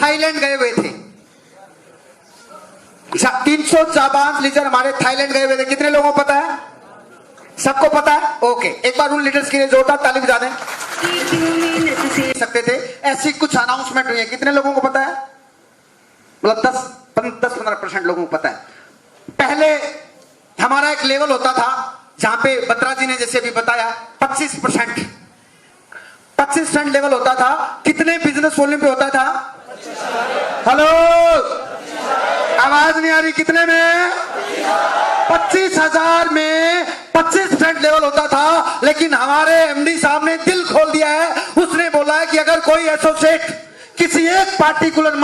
Thailand गए हुए थे। 300 जाबाज लीडर हमारे थाईलैंड गए हुए थे। कितने लोगों को पता है? सबको पता है? ओके, एक बार उन लीडर्स के लिए जोरदार ताली बजा दें। सकते थे, ऐसी कुछ अनाउंसमेंट हुई है। कितने लोगों को पता है? मतलब 10-15% लोगों को पता है। पहले हमारा एक लेवल होता था जहां पे बत्रा जी ने जैसे अभी बताया 25% लेवल होता था। कितने बिजनेस वॉल्यूम पे होता था? हेलो, आवाज नहीं आ रही? कितने में? 25,000 में 25% लेवल होता था। लेकिन हमारे एमडी साहब ने दिल खोल दिया है। उसने बोला है कि अगर कोई एसोसिएट किसी एक पार्टिकुलर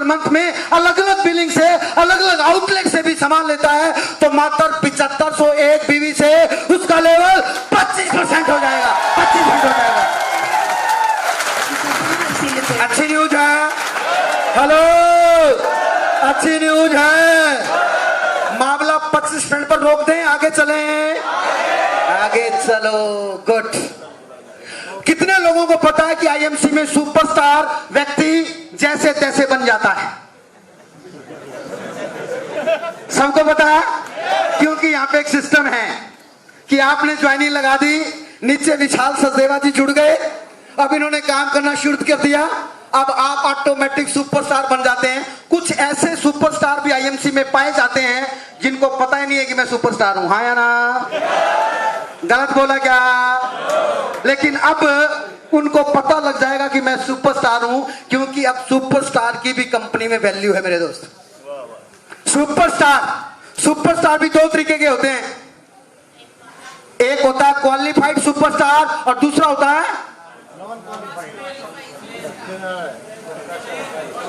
मंथ में अलग अलग बिलिंग से, अलग अलग आउटलेट से भी सामान लेता है तो मात्र 7501 बीवी से उसका लेवल 25% हो जाएगा। 25% हो जाएगा। अच्छी न्यूज है। हेलो, अच्छी न्यूज है। मामला 25% पर रोक दें, आगे चलें? आगे चलो, गुड। कितने लोगों को पता है कि आईएमसी में सुपरस्टार व्यक्ति जैसे तैसे बन जाता है? सबको पता है? क्योंकि यहां पे एक सिस्टम है कि आपने ज्वाइनिंग लगा दी, नीचे विशाल सचदेवा जी जुड़ गए, अब इन्होंने काम करना शुरू कर दिया, अब आप ऑटोमेटिक सुपरस्टार बन जाते हैं। कुछ ऐसे सुपरस्टार भी आईएमसी में पाए जाते हैं जिनको पता ही नहीं है कि मैं सुपरस्टार हूं। हाँ या ना? गलत बोला क्या? लेकिन अब उनको पता लग जाएगा कि मैं सुपरस्टार हूं, क्योंकि अब सुपरस्टार की भी कंपनी में वैल्यू है मेरे दोस्त। सुपरस्टार भी दो तरीके के होते हैं। एक होता है क्वालिफाइड सुपरस्टार और दूसरा होता है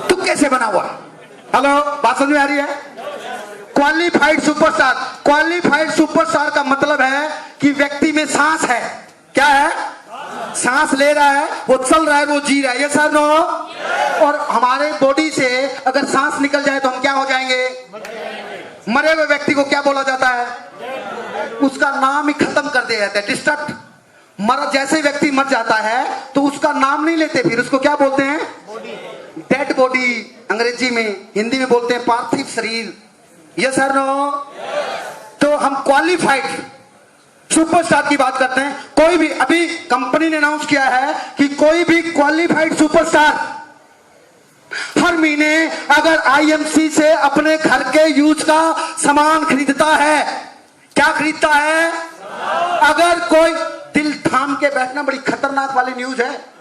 तू कैसे बना हुआ। हेलो, बात समझ में आ रही है? क्वालिफाइड सुपरस्टार का मतलब है कि व्यक्ति में सांस है। क्या है? सांस ले रहा है, वो चल रहा है, वो जी रहा है। ये सर नो? और हमारे बॉडी से अगर सांस निकल जाए तो हम क्या हो जाएंगे? मरे हुए व्यक्ति को क्या बोला जाता है? उसका नाम ही खत्म कर दिया जाता है, डिस्ट्रक्ट। जैसे व्यक्ति मर जाता है तो उसका नाम नहीं लेते, फिर उसको क्या बोलते हैं? डेड बॉडी अंग्रेजी में, हिंदी में बोलते हैं पार्थिव शरीर। Yes sir no? तो हम क्वालिफाइड सुपरस्टार की बात करते हैं। कोई भी, अभी कंपनी ने अनाउंस किया है कि कोई भी क्वालिफाइड सुपरस्टार हर महीने अगर आईएमसी से अपने घर के यूज का सामान खरीदता है, क्या खरीदता है? अगर कोई, दिल थाम के बैठना, बड़ी खतरनाक वाली न्यूज है।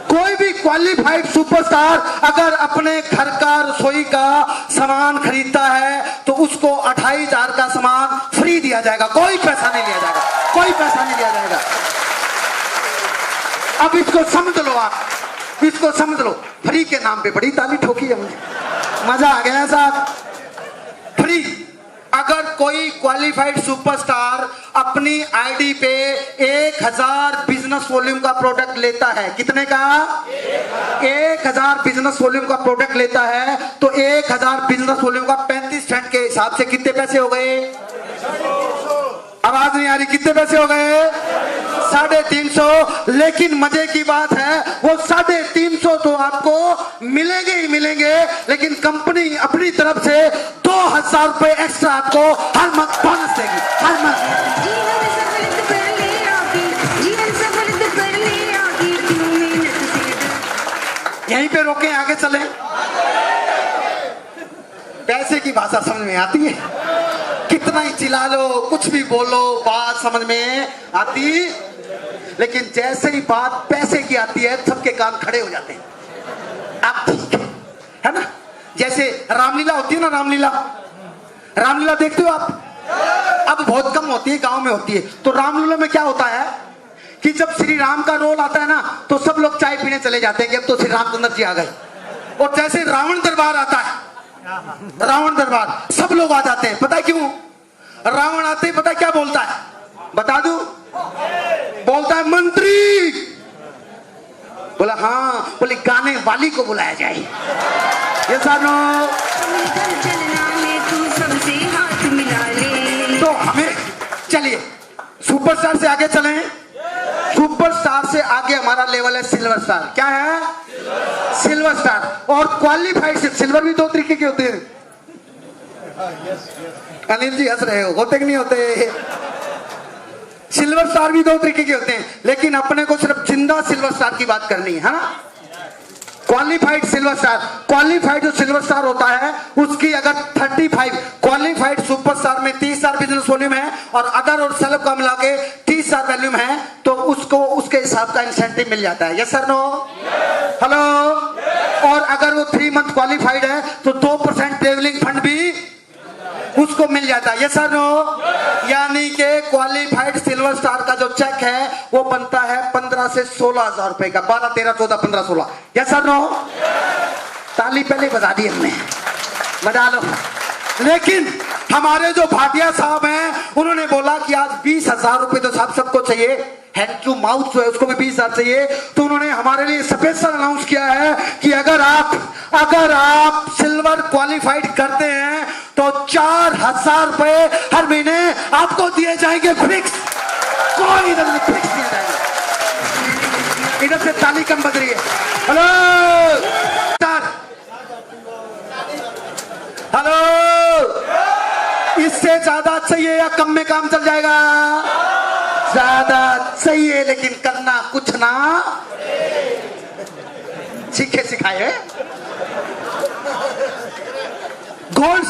कोई भी क्वालिफाइड सुपरस्टार अगर अपने घर का रसोई का सामान खरीदता है तो उसको 28,000 का सामान फ्री दिया जाएगा। कोई पैसा नहीं लिया जाएगा, कोई पैसा नहीं लिया जाएगा। अब इसको समझ लो, आप इसको समझ लो। फ्री के नाम पे बड़ी ताली ठोकी है मुझे, मजा आ गया साहब। फ्री। अगर कोई क्वालिफाइड सुपरस्टार अपनी आईडी पे 1000 बिजनेस वॉल्यूम का प्रोडक्ट लेता है, कितने का? 1000 बिजनेस वॉल्यूम का प्रोडक्ट लेता है तो 1000 बिजनेस वॉल्यूम का 35 सेंट के हिसाब से कितने पैसे हो गए? आवाज नहीं आ रही? कितने पैसे हो गए? 350। लेकिन मजे की बात है, वो 350 तो आपको मिलेंगे ही मिलेंगे, लेकिन कंपनी अपनी तरफ से 2000 रुपए एक्स्ट्रा आपको हर मंथ बोनस देगी, हर मंथ। यहीं पे रोकें, आगे चलें? पैसे की भाषा समझ में आती है? कितना ही चिल्ला लो, कुछ भी बोलो, बात समझ में आती। लेकिन जैसे ही बात पैसे की आती है सबके कान खड़े हो जाते हैं। अब ठीक है ना? जैसे रामलीला होती है ना, रामलीला देखते हो आप? अब बहुत कम होती है, गांव में होती है। तो रामलीला में क्या होता है कि जब श्री राम का रोल आता है ना तो सब लोग चाय पीने चले जाते हैं कि अब तो श्री रामचंद्र जी आ गए। और जैसे रावण दरबार आता है, रावण दरबार, सब लोग आ जाते हैं। पता है क्यों? रावण आते ही पता है क्या बोलता है? बता दूं? बोलता है मंत्री। बोला हाँ, बोले गाने वाली को बुलाया जाए। ये सानो तो हमें, चलिए सुपरस्टार से आगे चलें। सुपरस्टार से आगे आगे हमारा लेवल है सिल्वर स्टार। क्या है? Silver star. और क्वालिफाइड सिल्वर भी दो तरीके के होते हैं। अनिल जी हंस रहे हो, होते कि नहीं होते? सिल्वर स्टार भी दो तरीके के होते हैं, लेकिन अपने को सिर्फ जिंदा सिल्वर स्टार की बात करनी है ना। क्वालिफाइड सिल्वर स्टार, क्वालिफाइड जो सिल्वर स्टार होता है उसकी अगर 35 क्वालिफाइड सुपरस्टार में 30 स्टार बिजनेस वॉल्यूम है और अदर और सेलेब का मिला के 30 स्टार वॉल्यूम है, तो उसको उसके हिसाब का इंसेंटिव मिल जाता है। Yes sir no? हेलो? और अगर वो 3 मंथ क्वालिफाइड है तो 2% ट्रेवलिंग फंड भी उसको मिल जाता है। Yes sir no? यानी कि क्वालिफाइड सिल्वर स्टार का जो चेक है वो बनता है 15 से 16 हजार रुपए का। 12, 13, 14, 15, 16। Yes sir no? ताली पहले बजा दी हमने, बजा लो। लेकिन हमारे जो भाटिया साहब हैं उन्होंने बोला कि आज 20,000 रुपए तो साहब सबको चाहिए, हैंड टू माउथ जो है उसको भी 20,000 चाहिए। तो उन्होंने हमारे लिए स्पेशल अनाउंस किया है कि अगर आप सिल्वर क्वालिफाइड करते हैं तो 4,000 रुपए हर महीने आपको दिए जाएंगे फिक्स। कोई इधर से फिक्स दिए जाएंगे। इधर से ताली कम बज रही है। हेलो हेलो, इससे ज्यादा चाहिए या कम में काम चल जाएगा? ज्यादा चाहिए, लेकिन करना कुछ ना सीखे सिखाए। गोल्ड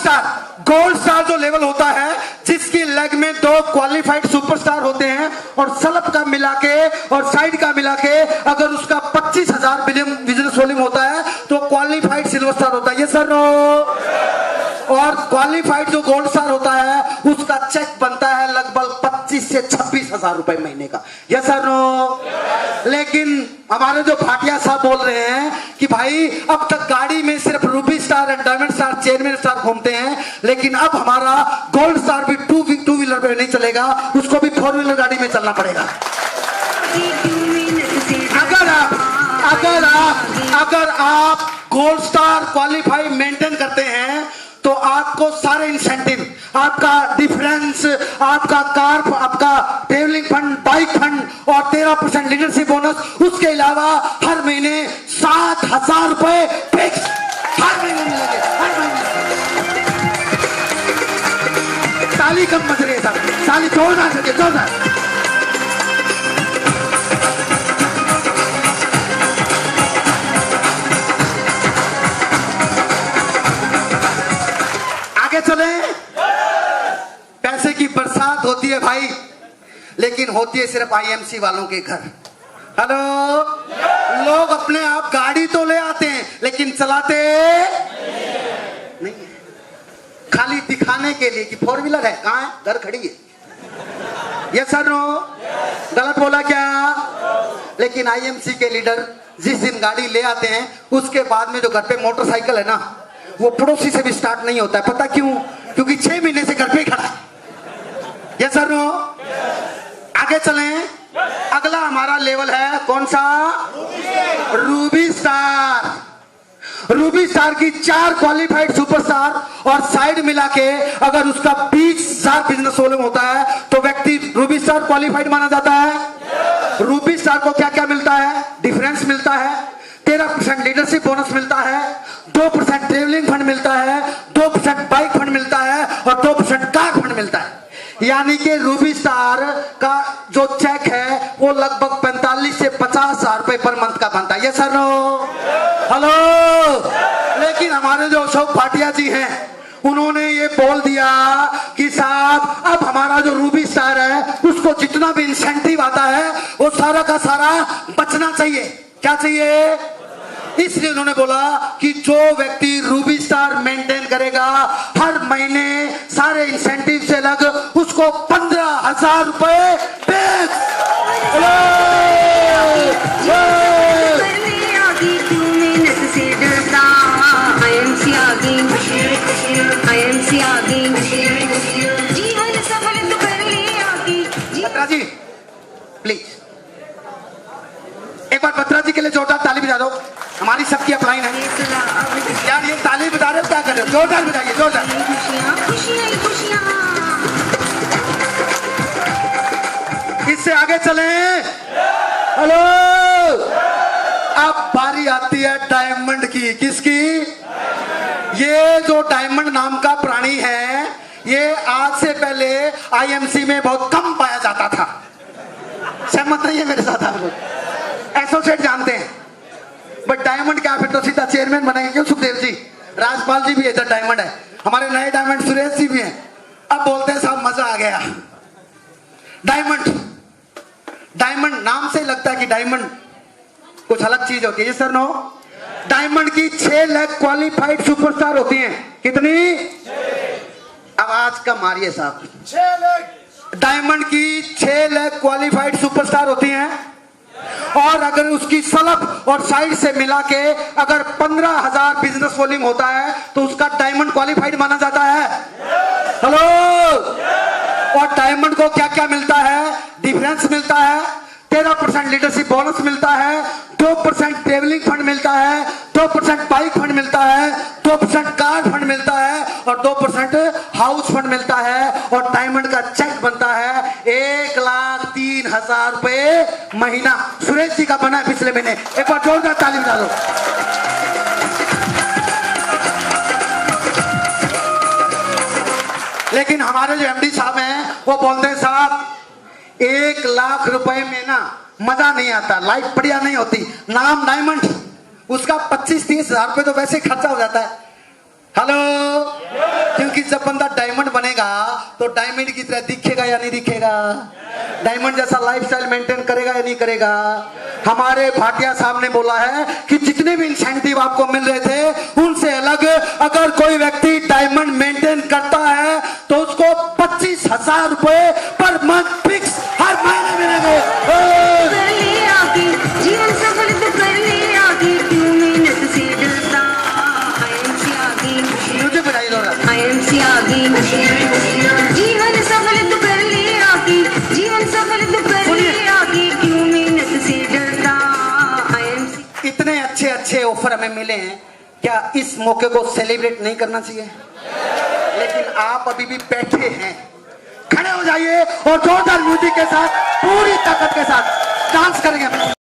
स्टार जो लेवल होता है जिसकी लेग में 2 क्वालिफाइड सुपरस्टार होते हैं और सलब का मिला के और साइड का मिला के अगर उसका 25,000 बिजनेस वॉल्यूम होता है तो क्वालिफाइड सिल्वर स्टार होता है। ये सर नो? और क्वालिफाइड जो गोल्ड स्टार होता है उसका चेक बनता है लगभग 25 से 26,000 रुपए महीने का। Yes sir no? लेकिन हमारे जो भाटिया साहब बोल रहे हैं कि भाई अब तक गाड़ी में सिर्फ Ruby star and diamond star, chairman star घूमते हैं, लेकिन अब हमारा गोल्ड स्टार भी टू व्हीलर पे नहीं चलेगा, उसको भी 4 व्हीलर गाड़ी में चलना पड़ेगा। अगर आप गोल्ड स्टार क्वालिफाई मेंटेन करते हैं तो आपको सारे इंसेंटिव, आपका डिफरेंस, आपका कार, आपका ट्रेवलिंग फंड, बाइक फंड और 13% लीडरशिप बोनस, उसके अलावा हर महीने 7,000 रुपए फिक्स हर महीने मिलेंगे। हर महीने ताली कम बज रही है साहब, ताली जोरदार करके, जोरदार। चले, पैसे की बरसात होती है भाई, लेकिन होती है सिर्फ आईएमसी वालों के घर। हेलो, लोग अपने आप गाड़ी तो ले आते हैं लेकिन चलाते नहीं, खाली दिखाने के लिए कि 4 व्हीलर है। कहां है? घर खड़ी है। Yes sir no? गलत बोला क्या? लेकिन आईएमसी के लीडर जिस दिन गाड़ी ले आते हैं उसके बाद में जो घर पे मोटरसाइकिल है ना, वो पड़ोसी से भी स्टार्ट नहीं होता है। पता क्यों? क्योंकि 6 महीने से घर पे ही खड़ा है। Yes sir no? आगे चलें। अगला हमारा लेवल है कौन सा? Ruby star. रूबी स्टार की 4 क्वालिफाइड सुपरस्टार और साइड मिला के अगर उसका 20,000 बिजनेस वॉल्यूम होता है तो व्यक्ति रूबी स्टार क्वालिफाइड माना जाता है। रूबी स्टार को क्या क्या मिलता है? डिफरेंस मिलता है, 13% लीडरशिप बोनस मिलता है, 2% ट्रेवलिंग फंड मिलता है, 2% बाइक फंड मिलता है और 2% कार फंड मिलता है। यानी कि रूबी स्टार का जो चेक है वो लगभग 45 से 50,000 रुपए पर मंथ का बनता है। ये सर नो? हेलो, लेकिन हमारे जो अशोक भाटिया जी हैं उन्होंने ये बोल दिया कि साहब अब हमारा जो रूबी स्टार है उसको जितना भी इंसेंटिव आता है वो सारा का सारा बचना चाहिए। क्या चाहिए? इसलिए उन्होंने बोला कि जो व्यक्ति रूबी स्टार मेंटेन करेगा हर महीने सारे इंसेंटिव से अलग उसको 15,000 रुपए फिक्स। बत्रा जी प्लीज एक बार बत्रा जी के लिए जोरदार ताली बजा दो। हमारी सबकी अपलाइन है यार, ये ताली बजा रहे हो क्या कर रहे हो? जोरदार बजाइए, जोरदार। इससे आगे चलें। हेलो, आती है डायमंड की। किसकी? ये जो डायमंड नाम का प्राणी है, ये आज से पहले आईएमसी में बहुत कम पाया जाता था। सहमत नहीं है मेरे साथ आप लोग? एसोसिएट जानते हैं, बट डायमंड क्या, फिर तो सीधा चेयरमैन बनेंगे क्यों सुखदेव जी? राजपाल जी भी इधर डायमंड है, हमारे नए डायमंड सुरेश जी भी हैं। अब बोलते हैं साहब मजा आ गया। डायमंड, डायमंड नाम से लगता है कि डायमंड कुछ अलग चीज होती है। सर नो, डायमंड की 6 लाख क्वालिफाइड सुपरस्टार होती हैं। कितनी? आवाज कम आ रही है साहब। 6 लाख। डायमंड की 6 लाख क्वालिफाइड सुपरस्टार होती हैं, और अगर उसकी सलब और साइड से मिला के अगर 15,000 बिजनेस वॉल्यूम होता है तो उसका डायमंड क्वालिफाइड माना जाता है। हेलो। और डायमंड को क्या क्या मिलता है? डिफरेंस मिलता है, 13% लीडरशिप बोनस मिलता है, 2% ट्रेवलिंग फंड मिलता है, 2% बाइक फंड मिलता है, 2% कार फंड मिलता है, और 2% हाउस फंड मिलता है। और डायमंड का चेक बनता है 1,03,000 रुपए महीना। सुरेश जी का बना है पिछले महीने। एक बार जोरदार ताली बजा दो। लेकिन हमारे जो एमडी साहब हैं वो बोलते हैं साहब 1 लाख रुपए में ना मजा नहीं आता, लाइफ बढ़िया नहीं होती। नाम डायमंड, उसका 25-30 हजार रुपए तो वैसे खर्चा हो जाता है। हेलो। क्योंकि जब बंदा डायमंड बनेगा तो डायमंड की तरह दिखेगा या नहीं दिखेगा? डायमंड जैसा लाइफस्टाइल मेंटेन करेगा या नहीं करेगा? हमारे भाटिया साहब ने बोला है कि जितने भी इंसेंटिव आपको मिल रहे थे उनसे अलग अगर कोई व्यक्ति डायमंड मेंटेन करता है तो उसको 25,000 रुपए पर मंथ फिक्स हर महीने मिलेंगे। जीवन सफल तो कर ले आगे, क्यों मेहनत से डरता? मुझे बताइए जीवन सफल तो कर ले आगे, जीवन सफल तो कर ले आगे, क्यों मेहनत से डरता? इतने अच्छे अच्छे ऑफर हमें मिले हैं, क्या इस मौके को सेलिब्रेट नहीं करना चाहिए? लेकिन आप अभी भी बैठे हैं। खड़े हो जाइए और जोरदार म्यूजिक के साथ पूरी ताकत के साथ डांस करेंगे।